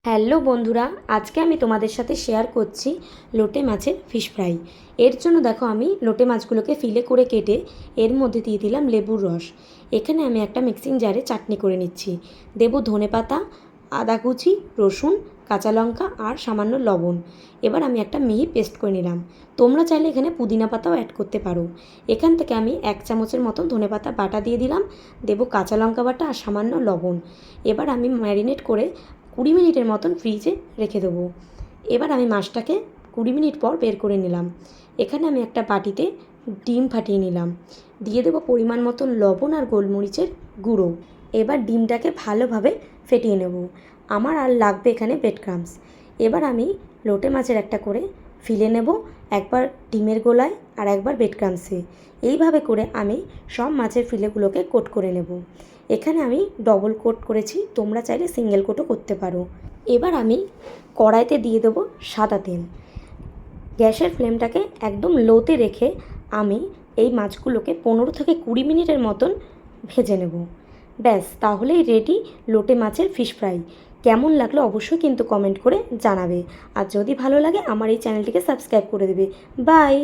Hello বন্ধুরা, আজকে আমি তোমাদের সাথে শেয়ার করছি লোটে মাছের ফিশ ফ্রাই। এর জন্য দেখো আমি লোটে মাছগুলোকে ফিলে করে কেটে এর মধ্যে দিয়ে দিলাম লেবুর রস। এখানে আমি একটা মিক্সিং জারে চাটনি করে নিচ্ছি। দেবো ধনেপাতা, আদা কুচি, রসুন, কাঁচা লঙ্কা আর সামান্য লবণ। এবার আমি একটা মিহি পেস্ট করে নিলাম। তোমরা চাইলে এখানে পুদিনা পাতাও অ্যাড করতে পারো। এখান থেকে আমি 1 চামচের মতন ধনেপাতা বাটা দিয়ে দিলাম, দেবো কাঁচা লঙ্কা বাটা আর সামান্য লবণ। এবার আমি ম্যারিনেট করে 20 মিনিটের মতন ফ্রিজে রেখে দেবো। এবার আমি মাছটাকে 20 মিনিট পর বের করে নিলাম। এখানে আমি একটা বাটিতে ডিম ফাটিয়ে নিলাম, দিয়ে দেবো পরিমাণ মতন লবণ আর গোলমরিচের গুঁড়ো। এবার ডিমটাকে ভালোভাবে ফেটিয়ে নেব। আমার আর লাগবে এখানে ব্রেড ক্রাম্বস। এবার আমি লোটে মাছের একটা করে ফিলে নেব, একবার ডিমের গোলায় আর একবার ব্রেড ক্রাম্বসে। এইভাবে করে আমি সব মাছের ফিলেগুলোকে কোট করে নেব। এখানে আমি ডবল কোট করেছি, তোমরা চাইলে সিঙ্গেল কোটও করতে পারো। এবার আমি কড়াইতে দিয়ে দেবো সাদা তেল। গ্যাসের ফ্লেমটাকে একদম লোতে রেখে আমি এই মাছগুলোকে 15 থেকে 20 মিনিটের মতন ভেজে নেব। ব্যাস, তাহলেই রেডি লোটে মাছের ফিশ ফ্রাই। কেমন লাগলো অবশ্যই কিন্তু কমেন্ট করে জানাবে। আর যদি ভালো লাগে আমার এই চ্যানেলটিকে সাবস্ক্রাইব করে দেবে। বাই।